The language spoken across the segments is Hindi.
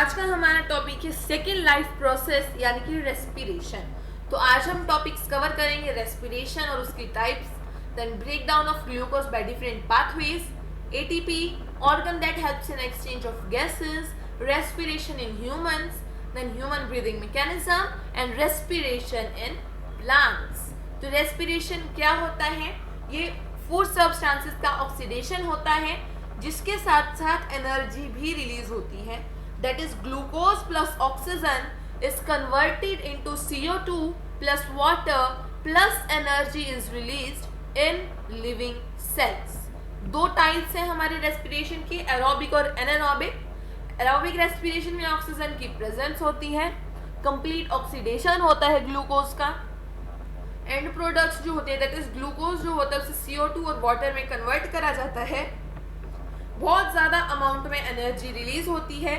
आज का हमारा टॉपिक है सेकेंड लाइफ प्रोसेस यानी कि रेस्पिरेशन। तो आज हम टॉपिक्स कवर करेंगे रेस्पिरेशन और उसकी types, then break down of glucose by different pathways, ATP organ that helps in exchange of gases, respiration in humans, then human breathing mechanism and respiration in plants। तो respiration क्या होता है? ये फूड सब्सटेंसेस का ऑक्सीडेशन होता है जिसके साथ साथ एनर्जी भी रिलीज होती है। That is glucose plus oxygen is converted into CO2 plus water plus energy is released in living cells. दो टाइप्स हैं हमारे रेस्पिरेशन की, एरोबिक और एनारोबिक। एरोबिक रेस्पिरेशन में ऑक्सीजन की प्रेजेंस होती है, कंप्लीट ऑक्सीडेशन होता है ग्लूकोज का, एंड प्रोडक्ट्स जो होते हैं दैट इज ग्लूकोज जो होता है उसे CO2 और वाटर में कन्वर्ट करा जाता है। बहुत ज़्यादा अमाउंट में एनर्जी रिलीज होती है,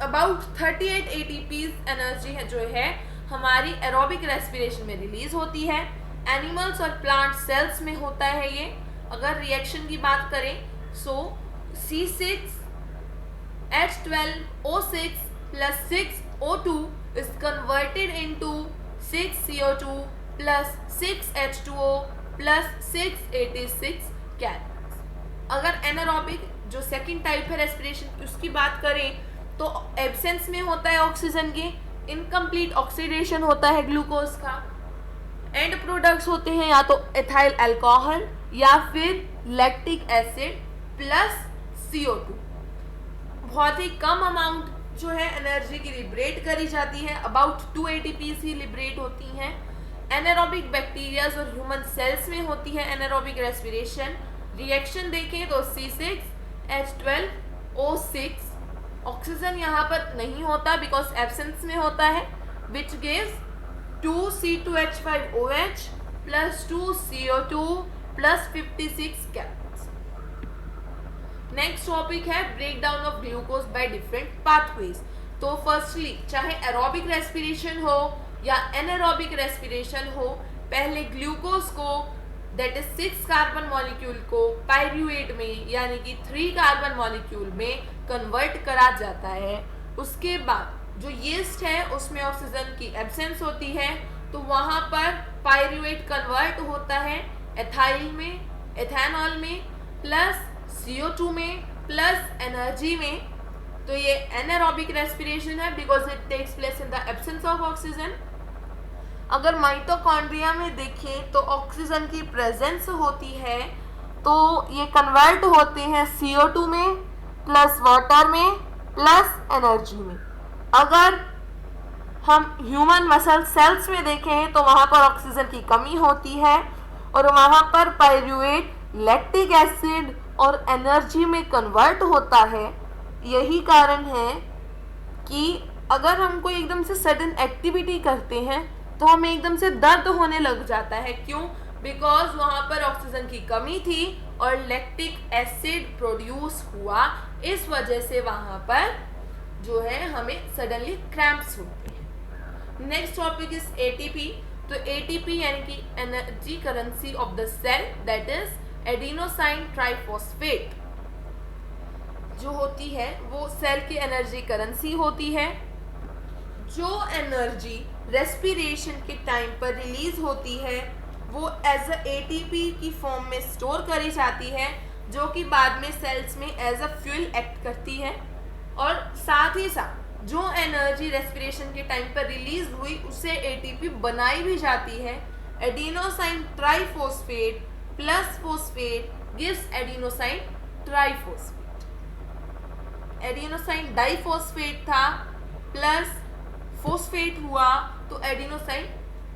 अबाउट 38 ATPs एनर्जी है जो है हमारी एरोबिक रेस्पिरेशन में रिलीज होती है। एनिमल्स और प्लांट सेल्स में होता है ये। अगर रिएक्शन की बात करें सो C6H12O6 plus 6O2 is converted into 6CO2 plus 6H2O plus 686 calories. अगर एनारोबिक जो सेकंड टाइप है रेस्पिरेशन उसकी बात करें तो एब्सेंस में होता है ऑक्सीजन के, इनकम्प्लीट ऑक्सीडेशन होता है ग्लूकोज का, एंड प्रोडक्ट्स होते हैं या तो एथाइल अल्कोहल या फिर लैक्टिक एसिड प्लस CO2। बहुत ही कम अमाउंट जो है एनर्जी की लिबरेट करी जाती है, अबाउट 2 ATPs ही लिबरेट होती हैं। एनारोबिक बैक्टीरियाज और ह्यूमन सेल्स में होती है एनारोबिक रेस्पिरेशन। रिएक्शन देखें तो C6H12O6 ऑक्सीजन यहाँ पर नहीं होता बिकॉज एब्सेंस में होता है, which gives 2C2H5OH plus 2CO2 plus 56 calories. Next topic है break down of glucose by different pathways. तो फर्स्टली चाहे एरोबिक रेस्पिरेशन हो या एनारोबिक रेस्पिरेशन हो, पहले ग्लूकोज को दैट इज 6 कार्बन मॉलिक्यूल को पायरुवेट में यानी कि 3 कार्बन मॉलिक्यूल में कन्वर्ट करा जाता है। उसके बाद जो यीस्ट है उसमें ऑक्सीजन की एब्सेंस होती है तो वहाँ पर पायरुवेट कन्वर्ट होता है एथाइल में, एथेनॉल में प्लस CO2 में प्लस एनर्जी में। तो ये एनारोबिक रेस्पिरेशन है because it takes place in the absence of oxygen. अगर माइटोकॉन्ड्रिया में देखें तो ऑक्सीजन की प्रेजेंस होती है तो ये कन्वर्ट होते हैं CO2 में प्लस वाटर में प्लस एनर्जी में। अगर हम ह्यूमन मसल सेल्स में देखें तो वहाँ पर ऑक्सीजन की कमी होती है और वहाँ पर पायरुवेट लैक्टिक एसिड और एनर्जी में कन्वर्ट होता है। यही कारण है कि अगर हम कोई एकदम से सडन एक्टिविटी करते हैं तो हमें एकदम से दर्द होने लग जाता है। क्यों? बिकॉज वहाँ पर ऑक्सीजन की कमी थी और लैक्टिक एसिड प्रोड्यूस हुआ, इस वजह से वहाँ पर जो है हमें सडनली क्रैम्प्स होते हैं। Next topic is ATP। तो ATP यानी कि energy currency of the cell that is adenosine triphosphate जो होती है वो सेल की एनर्जी करेंसी होती है। जो एनर्जी रेस्पिरेशन के टाइम पर रिलीज होती है वो एज अ ATP की फॉर्म में स्टोर करी जाती है जो कि बाद में सेल्स में एज अ फ्यूल एक्ट करती है। और साथ ही साथ जो एनर्जी रेस्पिरेशन के टाइम पर रिलीज हुई उसे ATP बनाई भी जाती है। Adenosine triphosphate plus phosphate gives adenosine triphosphate. Adenosine diphosphate था प्लस फॉस्फेट हुआ तो एडिनोसाइन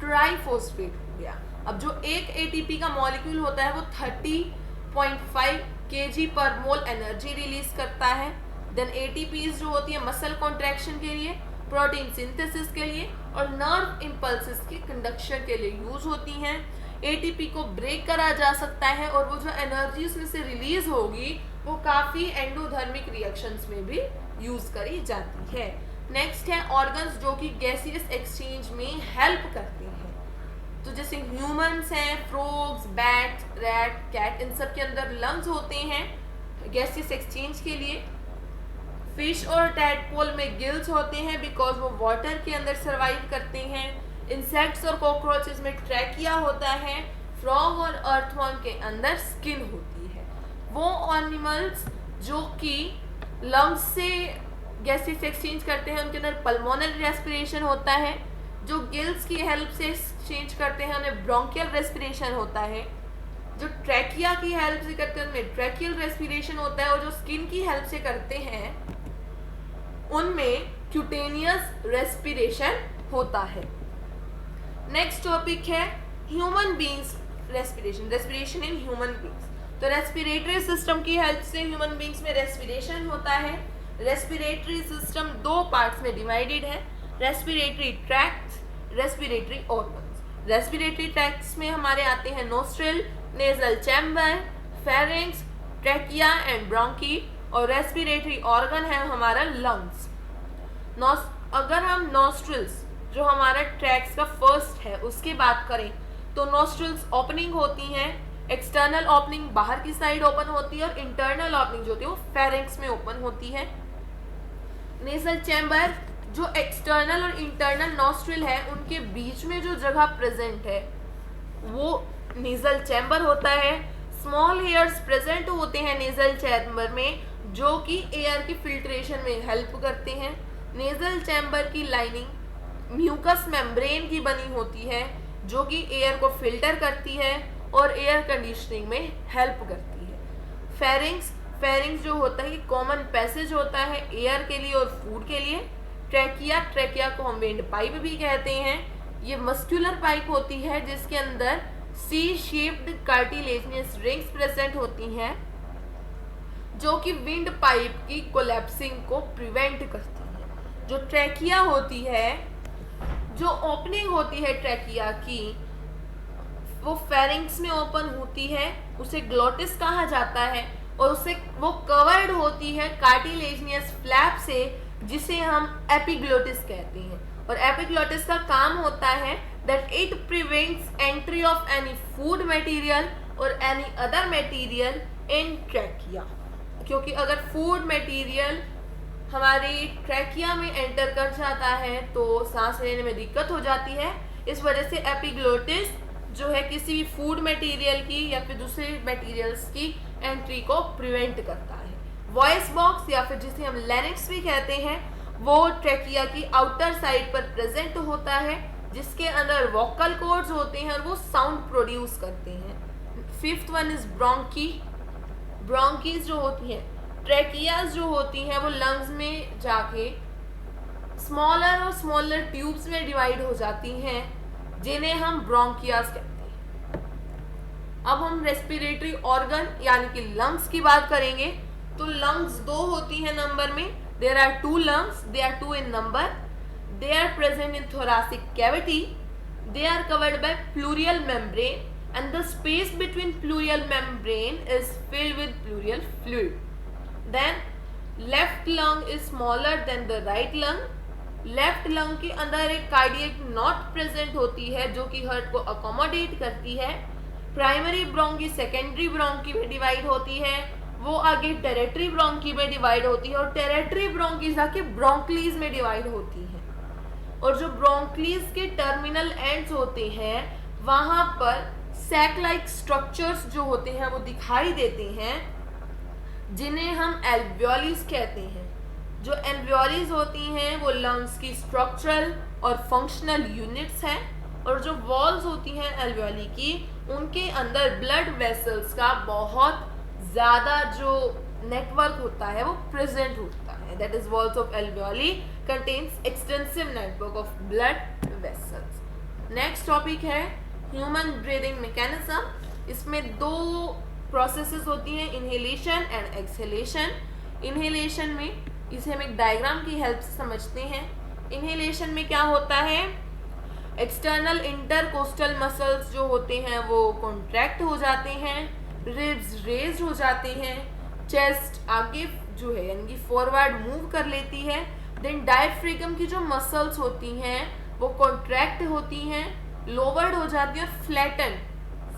ट्राइफॉस्फेट हो गया। अब जो एक ATP का मॉलिक्यूल होता है वो 30.5 kg पर मोल एनर्जी रिलीज करता है। देन ATPs जो होती है मसल कॉन्ट्रैक्शन के लिए, प्रोटीन सिंथेसिस के लिए और नर्व इम्पल्सेस के कंडक्शन के लिए यूज होती हैं। ATP को ब्रेक करा जा सकता है और वो जो एनर्जी उसमें से रिलीज होगी वो काफ़ी एंडोधर्मिक रिएक्शंस में भी यूज करी जाती है। नेक्स्ट है ऑर्गन्स जो कि गैसियस एक्सचेंज में हेल्प करते हैं। तो जैसे ह्यूमंस हैं, फ्रॉग्स, बैट्स, रैट, कैट, इन सब के अंदर लंग्स होते हैं गैसियस एक्सचेंज के लिए। फिश और टैडपोल में गिल्स होते हैं बिकॉज वो वाटर के अंदर सर्वाइव करते हैं। इंसेक्ट्स और कॉकरोचेस में ट्रैकिया होता है। फ्रॉग और अर्थवर्म के अंदर स्किन होती है। वो एनिमल्स जो कि लंग्स से गैसेस एक्सचेंज करते हैं उनके अंदर पल्मोनरी रेस्पिरेशन होता है। जो गिल्स की हेल्प से एक्सचेंज करते हैं उन्हें ब्रोंकियल रेस्पिरेशन होता है। जो ट्रैकिया की हेल्प से करते हैं उनमें ट्रैकियल रेस्पिरेशन होता है। और जो स्किन की हेल्प से करते हैं उनमें क्यूटेनियस रेस्पिरेशन होता है। नेक्स्ट टॉपिक है human beings respiration, respiration in human beings. तो रेस्पिरेटरी सिस्टम की हेल्प से ह्यूमन बींग्स में रेस्पिरेशन होता है। रेस्पिरेटरी सिस्टम दो पार्ट्स में डिवाइडेड है, respiratory tracts, respiratory organs. Respiratory tracts में हमारे आते हैं nostril, nasal chamber, pharynx, trachea and bronchi. और रेस्पिरेटरी ऑर्गन है हमारा लंग्स। अगर हम नोस्ट्रिल्स जो हमारा ट्रैक्स का फर्स्ट है उसकी बात करें तो नोस्ट्रिल्स ओपनिंग होती हैं। एक्सटर्नल ओपनिंग बाहर की साइड ओपन होती है और इंटरनल ओपनिंग जो होती है वो फेरिंक्स में ओपन होती है। नेजल चैम्बर जो एक्सटर्नल और इंटरनल नोस्ट्रिल है उनके बीच में जो जगह प्रेजेंट है वो नेजल चैम्बर होता है। स्मॉल हेयर्स प्रेजेंट होते हैं नेजल चैम्बर में जो कि एयर की फिल्ट्रेशन में हेल्प करते हैं। नेजल चैम्बर की लाइनिंग म्यूकस मेम्ब्रेन की बनी होती है जो कि एयर को फिल्टर करती है और एयर कंडीशनिंग में हेल्प करती है। फेरिंक्स जो होता है ये कॉमन पैसेज होता है एयर के लिए और फूड के लिए। ट्रैकिया को हम विंड पाइप भी कहते हैं। ये मस्कुलर पाइप होती है जिसके अंदर C shaped cartilaginous rings present होती हैं जो कि विंड पाइप की कोलैप्सिंग को प्रिवेंट करती है। जो ट्रैकिया होती है, जो ओपनिंग होती है ट्रैकिया की वो फेरिंक्स में ओपन होती है, उसे ग्लोटिस कहा जाता है और उसे वो कवर्ड होती है कार्टिलेजियस फ्लैप से जिसे हम एपिग्लोटिस कहते हैं। और एपिग्लोटिस का काम होता है that it prevents entry of any food material or any other material in trachea। क्योंकि अगर फूड मटेरियल हमारी ट्रैकिया में एंटर कर जाता है तो सांस लेने में दिक्कत हो जाती है। इस वजह से एपिग्लोटिस जो है किसी भी फूड मटेरियल की या फिर दूसरे मटेरियल्स की एंट्री को प्रिवेंट करता है। वॉइस बॉक्स या फिर जिसे हम लैरिंक्स भी कहते हैं वो ट्रैकिया की आउटर साइड पर प्रेजेंट होता है जिसके अंदर वोकल कॉर्ड्स होते हैं और वो साउंड प्रोड्यूस करते हैं। Fifth one is bronchi. Bronchi जो होती हैं, ट्रैकियाज जो होती हैं वो लंग्स में जाके स्मॉलर और स्मॉलर ट्यूब्स में डिवाइड हो जाती हैं जिन्हें हम ब्रोंकियाज कहते हैं। अब हम रेस्पिरेटरी ऑर्गन यानी कि लंग्स की बात करेंगे तो लंग्स दो होती हैं नंबर में। There are two lungs, they are two in number. They are present in thoracic cavity. They are covered by pleural membrane and the space between pleural membrane is filled with pleural fluid. Then left lung is smaller than the right lung. Left lung के अंदर एक cardiac knot present होती है जो कि heart को accommodate करती है। Primary bronchi secondary bronchi में divide होती है, वो आगे territory bronchi में divide होती है और territory bronchi जाके bronchioles में divide होती है। और जो ब्रोंक्लीज के टर्मिनल एंड्स होते हैं वहां पर सैक लाइक स्ट्रक्चर्स जो होते हैं वो दिखाई देते हैं जिन्हें हम एल्वियोलिस कहते हैं। जो एल्वियोलिस होती हैं वो लंग्स की स्ट्रक्चरल और फंक्शनल यूनिट्स हैं और जो वॉल्स होती हैं एल्वियोली की उनके अंदर ब्लड वेसल्स का बहुत ज़्यादा जो नेटवर्क होता है वो प्रेजेंट होता है। That is walls of alveoli contains extensive network of blood vessels। Next topic है ह्यूमन ब्रीदिंग मैकेनिज्म। इसमें दो प्रोसेसेस होती हैं, इनहेलेशन एंड एक्सहेलेशन। इनहेलेशन में इसे हम एक डायग्राम की हेल्प से समझते हैं। इनहेलेशन में क्या होता है, एक्सटर्नल इंटरकोस्टल मसल्स जो होते हैं वो कॉन्ट्रैक्ट हो जाते हैं, रिब्स रेज हो जाते हैं, चेस्ट आगे जो है यानी कि फॉरवर्ड मूव कर लेती है। देन डायफ्रागम की जो मसल्स होती हैं वो कॉन्ट्रैक्ट होती हैं, लोवर्ड हो जाती हैं और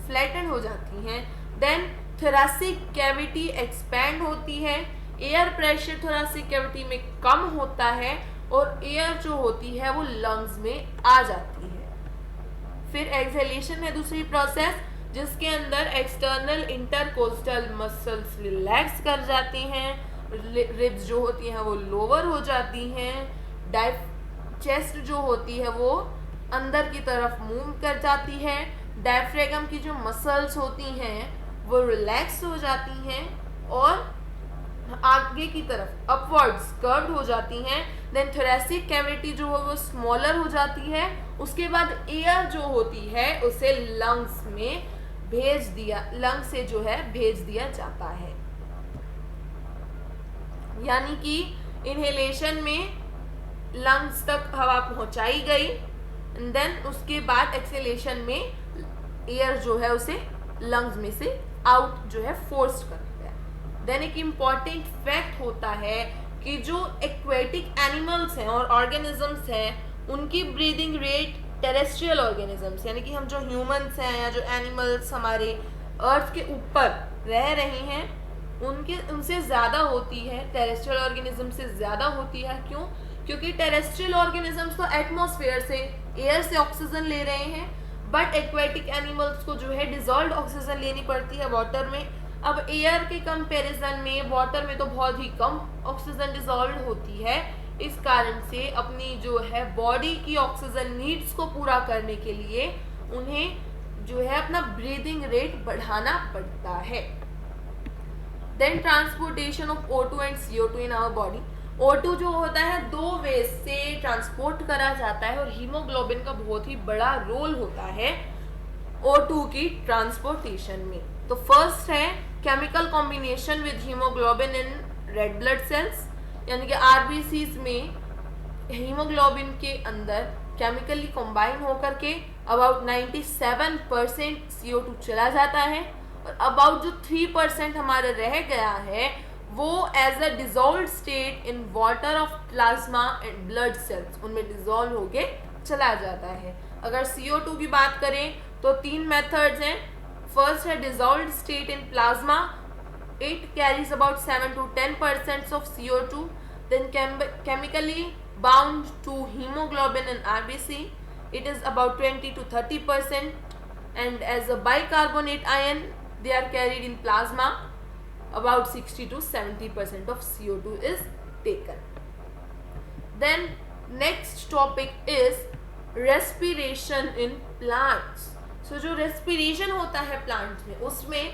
फ्लैटन हो जाती हैं। देन थोरैसिक कैविटी एक्सपैंड होती है, एयर प्रेशर थोरेसिक कैविटी में कम होता है और एयर जो होती है वो लंग्स में आ जाती है। फिर एक्सहेलेशन है दूसरी प्रोसेस, जिसके अंदर एक्सटर्नल इंटरकोस्टल मसल्स रिलैक्स कर जाते हैं, रिब्स जो होती हैं वो लोअर हो जाती हैं, चेस्ट जो होती है वो अंदर की तरफ मूव कर जाती है, डायफ्रागम की जो मसल्स होती हैं वो रिलैक्स हो जाती हैं और आगे की तरफ अपवर्ड्स कर्व्ड हो जाती हैं। देन थोरेसिक कैविटी जो है वो स्मॉलर हो जाती है। उसके बाद एयर जो होती है उसे लंग्स में लंग से जो है भेज दिया जाता है। यानी कि इनहेलेशन में लंग्स तक हवा पहुंचाई गई, देन उसके बाद एक्सहेलेशन में एयर जो है उसे लंग्स में से आउट जो है फोर्स कर दिया। देन एक इम्पॉर्टेंट फैक्ट होता है कि जो एक्वेटिक एनिमल्स हैं और ऑर्गेनिजम्स हैं उनकी ब्रीदिंग रेट टेरेस्ट्रियल ऑर्गेनिजम्स यानी कि हम जो ह्यूमंस हैं या जो एनिमल्स हमारे अर्थ के ऊपर रह रहे हैं उनसे ज़्यादा होती है, टेरेस्ट्रियल ऑर्गेनिज्म से ज़्यादा होती है। क्यों? क्योंकि टेरेस्ट्रियल ऑर्गेनिजम्स तो एटमॉस्फेयर से एयर से ऑक्सीजन ले रहे हैं, बट एक्वेटिक एनिमल्स को जो है डिजॉल्व्ड ऑक्सीजन लेनी पड़ती है वाटर में। अब एयर के कंपैरिजन में वाटर में तो बहुत ही कम ऑक्सीजन डिजॉल्व होती है, इस कारण से अपनी जो है बॉडी की ऑक्सीजन नीड्स को पूरा करने के लिए उन्हें जो है अपना ब्रीदिंग रेट बढ़ाना पड़ता है। Then transportation of O2 and CO2 in our body. O2 जो होता है दो वेज से ट्रांसपोर्ट करा जाता है और हीमोग्लोबिन का बहुत ही बड़ा रोल होता है O2 की ट्रांसपोर्टेशन में। तो फर्स्ट है chemical combination with haemoglobin in red blood cells, यानी कि आरबीसीज में हीमोग्लोबिन के अंदर केमिकली कॉम्बाइन होकर के अबाउट 97% CO2 चला जाता है और अबाउट जो 3% हमारा रह गया है वो as a dissolve state in water of plasma and blood cells उनमें डिजॉल्व होके चला जाता है। अगर CO2 की बात करें तो 3 मेथड्स हैं। फर्स्ट है dissolve state in plasma, it carries about 7 to 10% of CO2, then chemically bound to hemoglobin and RBC, it is about 20 to 30%, and as a bicarbonate ion they are carried in plasma, about 60 to 70% of CO2 is taken. Then next topic is respiration in plants. So जो respiration होता है plants में उसमें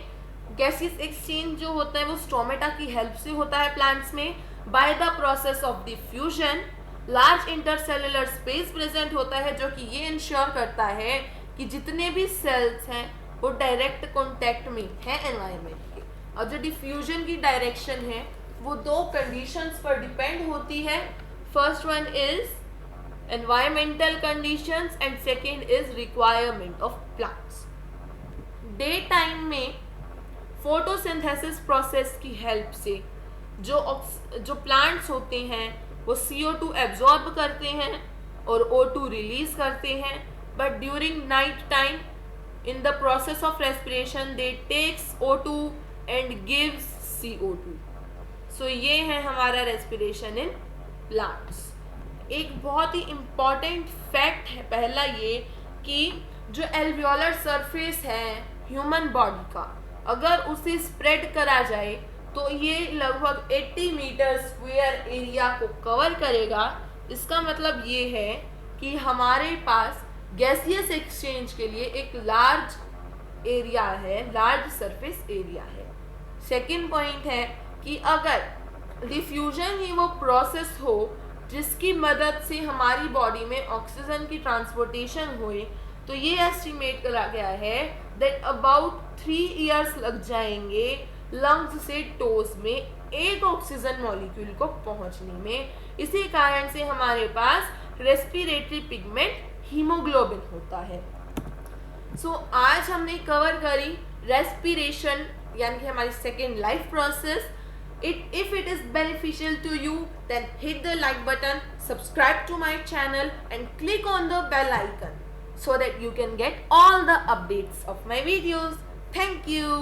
गैसेस एक्सचेंज जो होता है वो स्टोमेटा की हेल्प से होता है प्लांट्स में। By the process of diffusion large intercellular space present होता है जो कि ये इंश्योर करता है कि जितने भी सेल्स हैं वो डायरेक्ट कांटेक्ट में है एनवायरनमेंट के। और जो डिफ्यूजन की डायरेक्शन है वो दो कंडीशंस पर डिपेंड होती है। First one is environmental conditions and second is requirement of plants. Day time में फोटोसिंथेसिस प्रोसेस की हेल्प से जो प्लांट्स होते हैं वो CO2 एब्जॉर्ब करते हैं और O2 रिलीज करते हैं, but during night time in the process of respiration they takes O2 and gives CO2। So ये है हमारा रेस्पिरेशन इन प्लांट्स। एक बहुत ही इम्पॉर्टेंट फैक्ट है पहला ये कि जो एल्वियोलर सरफेस है ह्यूमन बॉडी का, अगर उसे स्प्रेड करा जाए तो ये लगभग 80 मीटर स्क्वायर एरिया को कवर करेगा। इसका मतलब ये है कि हमारे पास गैसियस एक्सचेंज के लिए एक लार्ज एरिया है, लार्ज सरफेस एरिया है। सेकंड पॉइंट है कि अगर डिफ्यूजन ही वो प्रोसेस हो जिसकी मदद से हमारी बॉडी में ऑक्सीजन की ट्रांसपोर्टेशन हुई, तो ये एस्टिमेट करा गया है दैट अबाउट 3 इयर्स लग जाएंगे लंग्स से टोज में एक ऑक्सीजन मॉलिक्यूल को पहुंचने में। इसी कारण से हमारे पास रेस्पिरेटरी पिगमेंट हीमोग्लोबिन होता है। सो आज हमने कवर करी रेस्पिरेशन यानी कि हमारी second life process. If it is beneficial to you, then hit the like button, subscribe to my channel and click on the bell icon so that you can get all the updates of my videos. Thank you.